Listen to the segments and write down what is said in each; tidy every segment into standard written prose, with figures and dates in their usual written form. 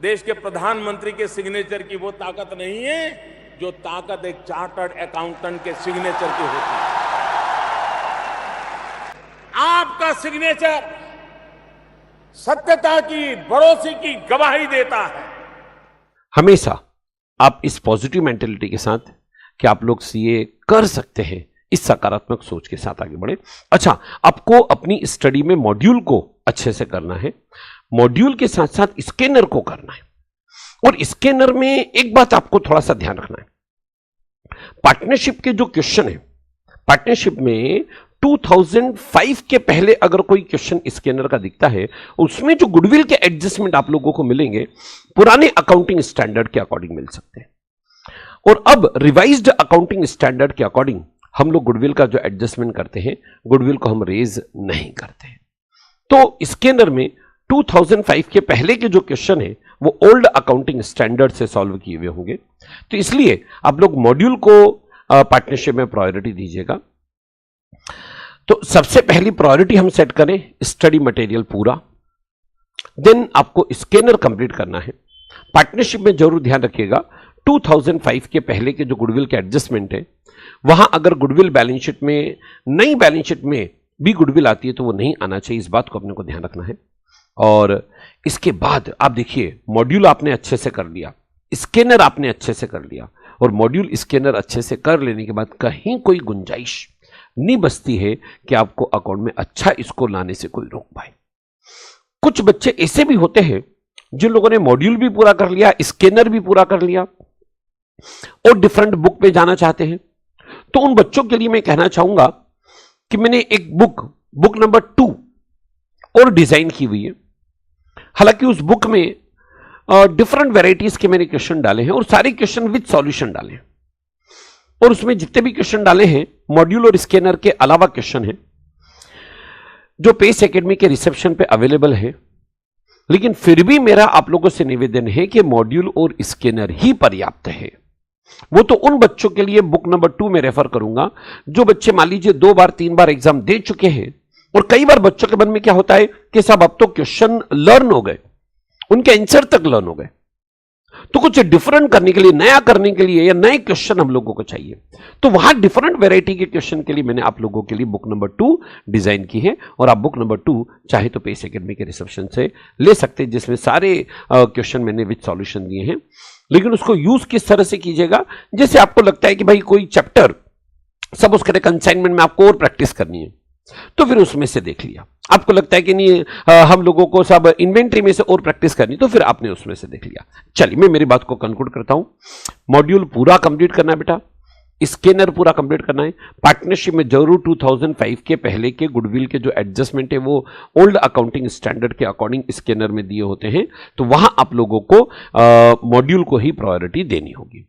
देश के प्रधानमंत्री के सिग्नेचर की वो ताकत नहीं है जो ताकत एक चार्टर्ड अकाउंटेंट के सिग्नेचर की होती है। आपका सिग्नेचर सत्यता की, भरोसे की गवाही देता है। हमेशा आप इस पॉजिटिव मेंटेलिटी के साथ कि आप लोग सीए कर सकते हैं, इस सकारात्मक सोच के साथ आगे बढ़े। अच्छा, आपको अपनी स्टडी में मॉड्यूल को अच्छे से करना है, मॉड्यूल के साथ साथ स्कैनर को करना है। और स्कैनर में एक बात आपको थोड़ा सा ध्यान रखना है, पार्टनरशिप के जो क्वेश्चन है, पार्टनरशिप में 2005 के पहले अगर कोई क्वेश्चन स्कैनर का दिखता है, उसमें जो गुडविल के एडजस्टमेंट आप लोगों को मिलेंगे पुराने अकाउंटिंग स्टैंडर्ड के अकॉर्डिंग मिल सकते हैं। और अब रिवाइज्ड अकाउंटिंग स्टैंडर्ड के अकॉर्डिंग हम लोग गुडविल का जो एडजस्टमेंट करते हैं, गुडविल को हम रेज नहीं करते हैं। तो स्कैनर में 2005 के पहले के जो क्वेश्चन है वो ओल्ड अकाउंटिंग स्टैंडर्ड से सॉल्व किए हुए होंगे। तो इसलिए आप लोग मॉड्यूल को पार्टनरशिप में प्रायोरिटी दीजिएगा। तो सबसे पहली प्रायोरिटी हम सेट करें स्टडी मटेरियल पूरा, देन आपको स्कैनर कंप्लीट करना है। पार्टनरशिप में जरूर ध्यान रखिएगा 2005 के पहले के जो गुडविल के एडजस्टमेंट है, वहां अगर गुडविल बैलेंस शीट में, नई बैलेंस शीट में भी गुडविल आती है तो वो नहीं आना चाहिए, इस बात को अपने को ध्यान रखना है। और इसके बाद आप देखिए मॉड्यूल आपने अच्छे से कर लिया, स्कैनर आपने अच्छे से कर लिया, और मॉड्यूल स्कैनर अच्छे से कर लेने के बाद कहीं कोई गुंजाइश नहीं बचती है कि आपको अकाउंट में अच्छा स्कोर लाने से कोई रोक पाए। कुछ बच्चे ऐसे भी होते हैं जिन लोगों ने मॉड्यूल भी पूरा कर लिया, स्कैनर भी पूरा कर लिया और डिफरेंट बुक पे जाना चाहते हैं। तो उन बच्चों के लिए मैं कहना चाहूंगा कि मैंने एक बुक नंबर 2 और डिजाइन की हुई है। हालांकि उस बुक में डिफरेंट वैरायटीज के मैंने क्वेश्चन डाले हैं और सारे क्वेश्चन विद सॉल्यूशन डाले हैं, और उसमें जितने भी क्वेश्चन डाले हैं मॉड्यूल और स्कैनर के अलावा क्वेश्चन हैं जो पेस एकेडमी के रिसेप्शन पे अवेलेबल है। लेकिन फिर भी मेरा आप लोगों से निवेदन है कि मॉड्यूल और स्कैनर ही पर्याप्त है। वो तो उन बच्चों के लिए बुक नंबर 2 में रेफर करूंगा जो बच्चे मान लीजिए 2 बार 3 बार एग्जाम दे चुके हैं, और कई बार बच्चों के मन में क्या होता है कि साहब अब तो क्वेश्चन लर्न हो गए, उनके आंसर तक लर्न हो गए, तो कुछ डिफरेंट करने के लिए, नया करने के लिए या नए क्वेश्चन हम लोगों को चाहिए। तो वहां डिफरेंट वैरायटी के क्वेश्चन के लिए मैंने आप लोगों के लिए बुक नंबर 2 डिजाइन की है, और आप बुक नंबर 2 चाहे तो पेस एकेडमी के रिसेप्शन से ले सकते हैं, जिसमें सारे क्वेश्चन मैंने विद सॉल्यूशन दिए हैं। लेकिन उसको यूज किस तरह से कीजिएगा, जैसे आपको लगता है कि भाई कोई चैप्टर सपोज करें कंसाइनमेंट में आपको और प्रैक्टिस करनी है, तो फिर उसमें से देख लिया। आपको लगता है कि नहीं हम लोगों को सब इन्वेंट्री में से और प्रैक्टिस करनी, तो फिर आपने उसमें से देख लिया। चलिए मैं मेरी बात को कंक्लूड करता हूं। मॉड्यूल पूरा कंप्लीट करना है बेटा, स्कैनर पूरा कंप्लीट करना है। पार्टनरशिप में जरूर 2005 के पहले के गुडविल के जो एडजस्टमेंट है वो ओल्ड अकाउंटिंग स्टैंडर्ड के अकॉर्डिंग स्कैनर में दिए होते हैं, तो वहां आप लोगों को मॉड्यूल को ही प्रायोरिटी देनी होगी।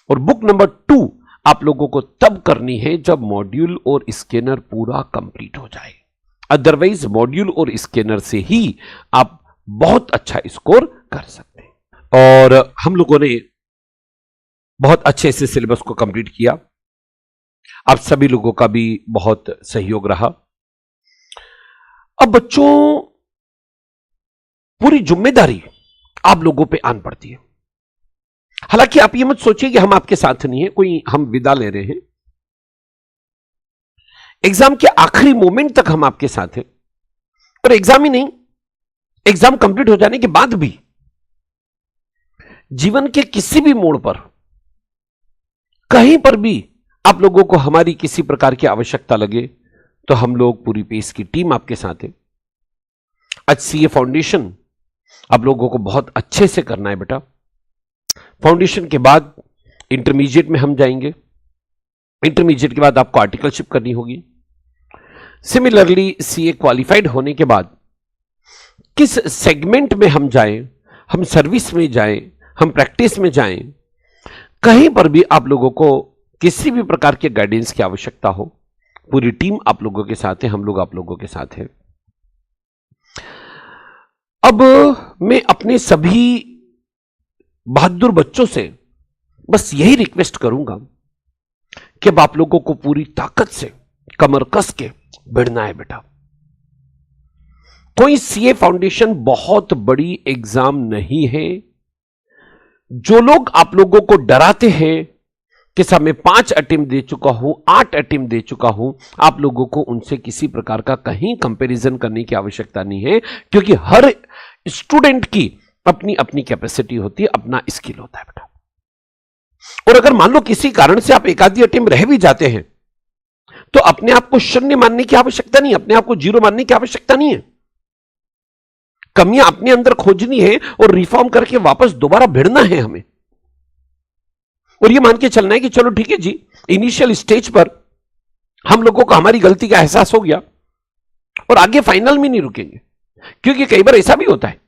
और बुक नंबर 2 आप लोगों को तब करनी है जब मॉड्यूल और स्कैनर पूरा कंप्लीट हो जाए, अदरवाइज मॉड्यूल और स्कैनर से ही आप बहुत अच्छा स्कोर कर सकते हैं। और हम लोगों ने बहुत अच्छे से सिलेबस को कंप्लीट किया, आप सभी लोगों का भी बहुत सहयोग रहा। अब बच्चों पूरी जिम्मेदारी आप लोगों पे आन पड़ती है। हालांकि आप ये मत सोचिए कि हम आपके साथ नहीं है, कोई हम विदा ले रहे हैं, एग्जाम के आखिरी मोमेंट तक हम आपके साथ हैं। और एग्जाम ही नहीं, एग्जाम कंप्लीट हो जाने के बाद भी जीवन के किसी भी मोड़ पर, कहीं पर भी आप लोगों को हमारी किसी प्रकार की आवश्यकता लगे तो हम लोग पूरी पेस की टीम आपके साथ है। आज सीए फाउंडेशन आप लोगों को बहुत अच्छे से करना है बेटा। फाउंडेशन के बाद इंटरमीडिएट में हम जाएंगे, इंटरमीडिएट के बाद आपको आर्टिकलशिप करनी होगी। सिमिलरली सीए क्वालिफाइड होने के बाद किस सेगमेंट में हम जाएं, हम सर्विस में जाएं, हम प्रैक्टिस में जाएं, कहीं पर भी आप लोगों को किसी भी प्रकार के गाइडेंस की आवश्यकता हो, पूरी टीम आप लोगों के साथ है, हम लोग आप लोगों के साथ हैं। अब मैं अपने सभी बहादुर बच्चों से बस यही रिक्वेस्ट करूंगा कि अब आप लोगों को पूरी ताकत से कमर कस के भिड़ना है बेटा। कोई सीए फाउंडेशन बहुत बड़ी एग्जाम नहीं है, जो लोग आप लोगों को डराते हैं कि साहब मैं 5 अटेम्प्ट दे चुका हूं, 8 अटेम्प्ट दे चुका हूं, आप लोगों को उनसे किसी प्रकार का कहीं कंपैरिजन करने की आवश्यकता नहीं है, क्योंकि हर स्टूडेंट की अपनी अपनी कैपेसिटी होती है, अपना स्किल होता है बेटा। और अगर मान लो किसी कारण से आप एक आधी अटेम्प्ट रह भी जाते हैं तो अपने आप को शून्य मानने की आवश्यकता नहीं, अपने आप को जीरो मानने की आवश्यकता नहीं है। कमियां अपने अंदर खोजनी है और रिफॉर्म करके वापस दोबारा भिड़ना है हमें, और ये मान के चलना है कि चलो ठीक है जी, इनिशियल स्टेज पर हम लोगों को हमारी गलती का एहसास हो गया और आगे फाइनल में नहीं रुकेंगे। क्योंकि कई बार ऐसा भी होता है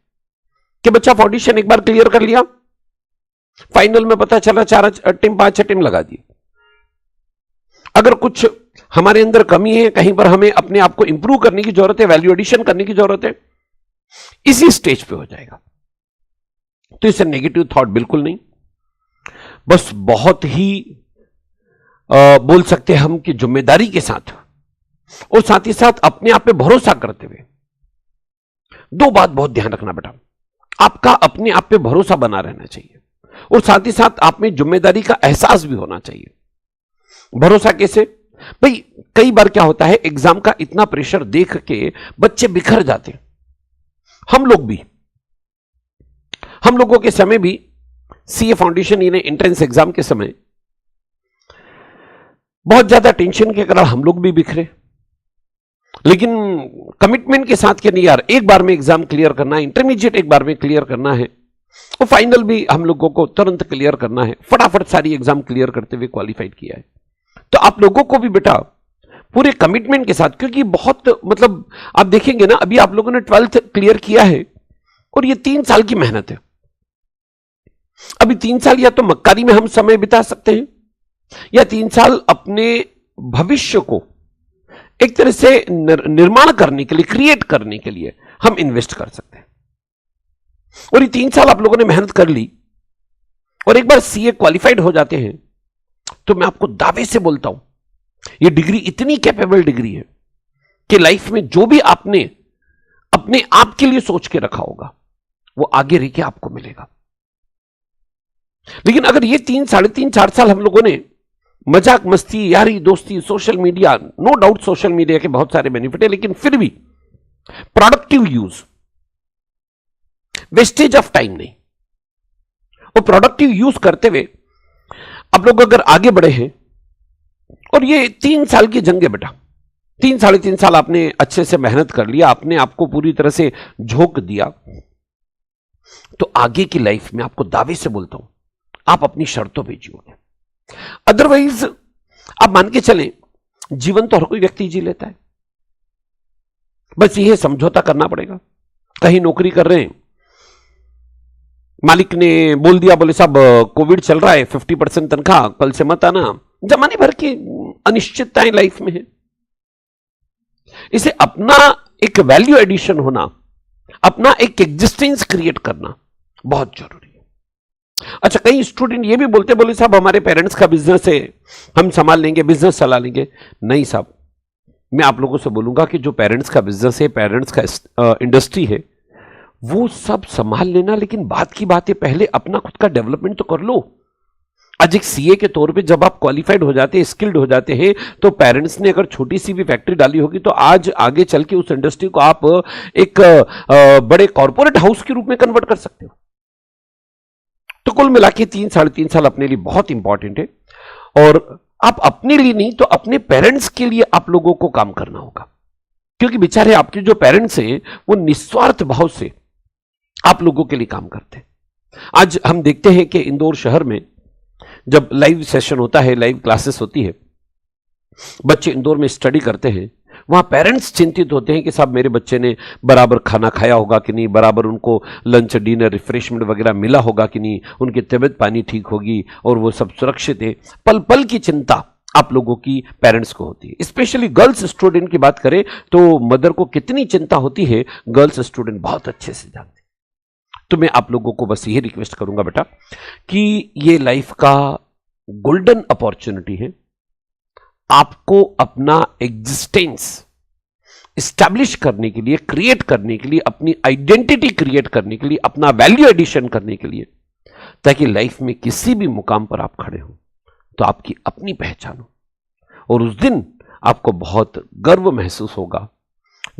कि बच्चा फाउंडेशन एक बार क्लियर कर लिया, फाइनल में पता चला 4 अटेम्प्ट 5 अटेम्प्ट लगा दिए। अगर कुछ हमारे अंदर कमी है, कहीं पर हमें अपने आप को इंप्रूव करने की जरूरत है, वैल्यू एडिशन करने की जरूरत है, इसी स्टेज पे हो जाएगा। तो इसे नेगेटिव थॉट बिल्कुल नहीं, बस बहुत ही बोल सकते हैं हम कि जिम्मेदारी के साथ और साथ ही साथ अपने आप पे भरोसा करते हुए। 2 बात बहुत ध्यान रखना बेटा, आपका अपने आप पे भरोसा बना रहना चाहिए और साथ ही साथ आप में जिम्मेदारी का एहसास भी होना चाहिए। भरोसा कैसे भाई, कई बार क्या होता है, एग्जाम का इतना प्रेशर देख के बच्चे बिखर जाते हैं। हम लोगों के समय भी सीए फाउंडेशन यानी एंट्रेंस एग्जाम के समय बहुत ज्यादा टेंशन के कारण हम लोग भी बिखरे, लेकिन कमिटमेंट के साथ कि नहीं यार एक बार में एग्जाम क्लियर करना है, इंटरमीडिएट एक बार में क्लियर करना है और फाइनल भी हम लोगों को तुरंत क्लियर करना है। फटाफट सारी एग्जाम क्लियर करते हुए क्वालिफाइड किया है। तो आप लोगों को भी बेटा पूरे कमिटमेंट के साथ, क्योंकि बहुत मतलब आप देखेंगे ना, अभी आप लोगों ने 12th क्लियर किया है और ये 3 साल की मेहनत है। अभी 3 साल या तो मक्कारी में हम समय बिता सकते हैं या 3 साल अपने भविष्य को एक तरह से निर्माण करने के लिए, क्रिएट करने के लिए हम इन्वेस्ट कर सकते हैं। और ये 3 साल आप लोगों ने मेहनत कर ली और एक बार सीए क्वालिफाइड हो जाते हैं तो मैं आपको दावे से बोलता हूं, ये डिग्री इतनी कैपेबल डिग्री है कि लाइफ में जो भी आपने अपने आप के लिए सोच के रखा होगा वो आगे रह के आपको मिलेगा। लेकिन अगर ये 3, 3.5, 4 साल हम लोगों ने मजाक मस्ती, यारी दोस्ती, social media, no doubt social media के बहुत सारे बेनिफिट है, लेकिन फिर भी productive use, wastage of time नहीं, और प्रोडक्टिव यूज करते हुए आप लोग अगर आगे बढ़े हैं, और ये 3 साल की जंग है बेटा, 3 साढ़े 3 साल आपने अच्छे से मेहनत कर लिया, आपने आपको पूरी तरह से झोंक दिया, तो आगे की लाइफ में आपको दावे से बोलता हूं आप अपनी शर्तों पे जियोगे। अदरवाइज आप मान के चलें जीवन तो हर कोई व्यक्ति जी लेता है, बस यह समझौता करना पड़ेगा। कहीं नौकरी कर रहे हैं, मालिक ने बोल दिया, बोले साहब कोविड चल रहा है, 50% तनख्वाह, कल से मत आना। जमाने भर की अनिश्चितताएं लाइफ में है, इसे अपना एक वैल्यू एडिशन होना, अपना एक एग्जिस्टेंस क्रिएट करना बहुत जरूरी है। अच्छा, कई स्टूडेंट ये भी बोले साहब हमारे पेरेंट्स का बिजनेस है, हम संभाल लेंगे, बिजनेस चला लेंगे। नहीं साहब, मैं आप लोगों से बोलूंगा कि जो पेरेंट्स का बिजनेस है, पेरेंट्स का इंडस्ट्री है, वो सब संभाल लेना, लेकिन बात की बात है पहले अपना खुद का डेवलपमेंट तो कर लो। आज एक सीए के तौर पे जब आप क्वालिफाइड हो जाते हैं, स्किल्ड हो जाते हैं, तो पेरेंट्स ने अगर छोटी सी भी फैक्ट्री डाली होगी तो आज आगे चल के उस इंडस्ट्री को आप एक बड़े कॉर्पोरेट हाउस के रूप में कन्वर्ट कर सकते हो। तो कुल मिला के 3 साढ़े 3 साल अपने लिए बहुत इंपॉर्टेंट है, और आप अपने लिए नहीं तो अपने पेरेंट्स के लिए आप लोगों को काम करना होगा, क्योंकि बेचारे आपके जो पेरेंट्स हैं वो निस्वार्थ भाव से आप लोगों के लिए काम करते हैं। आज हम देखते हैं कि इंदौर शहर में जब लाइव सेशन होता है, लाइव क्लासेस होती है, बच्चे इंदौर में स्टडी करते हैं, वहां पेरेंट्स चिंतित होते हैं कि साहब मेरे बच्चे ने बराबर खाना खाया होगा कि नहीं, बराबर उनको लंच डिनर रिफ्रेशमेंट वगैरह मिला होगा कि नहीं, उनकी तबीयत पानी ठीक होगी और वो सब सुरक्षित है। पल पल की चिंता आप लोगों की पेरेंट्स को होती है। स्पेशली गर्ल्स स्टूडेंट की बात करें तो मदर को कितनी चिंता होती है, गर्ल्स स्टूडेंट बहुत अच्छे से जानते हैं। तो मैं आप लोगों को बस यही रिक्वेस्ट करूंगा बेटा कि ये लाइफ का गोल्डन अपॉर्चुनिटी है, आपको अपना एग्जिस्टेंस एस्टैब्लिश करने के लिए, क्रिएट करने के लिए, अपनी आइडेंटिटी क्रिएट करने के लिए, अपना वैल्यू एडिशन करने के लिए ताकि लाइफ में किसी भी मुकाम पर आप खड़े हो तो आपकी अपनी पहचान हो। और उस दिन आपको बहुत गर्व महसूस होगा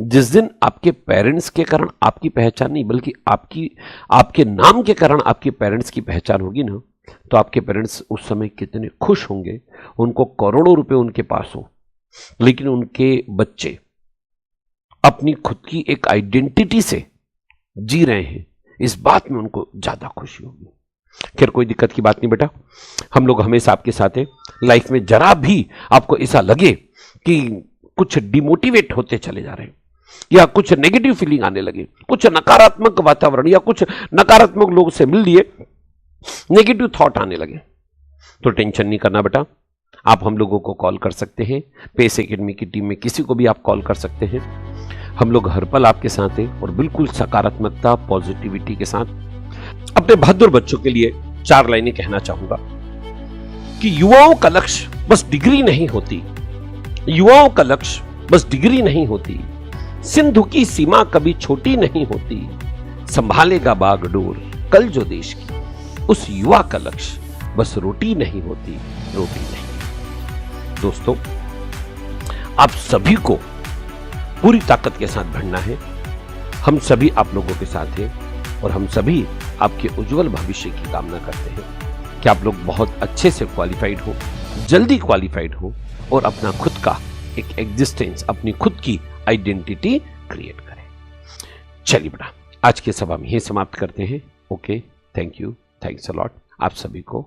जिस दिन आपके पेरेंट्स के कारण आपकी पहचान नहीं बल्कि आपके नाम के कारण आपके पेरेंट्स की पहचान होगी ना, तो आपके पेरेंट्स उस समय कितने खुश होंगे। उनको करोड़ों रुपए उनके पास हो, लेकिन उनके बच्चे अपनी खुद की एक आइडेंटिटी से जी रहे हैं, इस बात में उनको ज्यादा खुशी होगी। खैर, कोई दिक्कत की बात नहीं बेटा, हम लोग हमेशा आपके साथ हैं। लाइफ में जरा भी आपको ऐसा लगे कि कुछ डिमोटिवेट होते चले जा रहे हैं या कुछ नेगेटिव फीलिंग आने लगे, कुछ नकारात्मक वातावरण या कुछ नकारात्मक लोग से मिल लिए, नेगेटिव थॉट आने लगे, तो टेंशन नहीं करना बेटा। आप हम लोगों को कॉल कर सकते हैं। पेस एकेडमी की टीम में किसी को भी आप कॉल कर सकते हैं। हम लोग हर पल आपके साथ हैं और बिल्कुल सकारात्मकता, पॉजिटिविटी के साथ। अपने बहादुर बच्चों के लिए 4 लाइनें कहना चाहूंगा कि युवाओं का लक्ष्य बस डिग्री नहीं होती, युवाओं का लक्ष्य बस डिग्री नहीं होती, सिंधु की सीमा कभी छोटी नहीं होती, संभालेगा बागडोर कल जो देश की, उस युवा का लक्ष्य बस रोटी नहीं होती, रोटी नहीं। दोस्तों, आप सभी को पूरी ताकत के साथ बढ़ना है। हम सभी आप लोगों के साथ हैं और हम सभी आपके उज्जवल भविष्य की कामना करते हैं कि आप लोग बहुत अच्छे से क्वालिफाइड हो, जल्दी क्वालिफाइड हो और अपना खुद का एक एग्जिस्टेंस, अपनी खुद की आइडेंटिटी क्रिएट करें। चलिए बेटा, आज के सभा में ही समाप्त करते हैं। Okay, thank you, thanks a lot. आप सभी को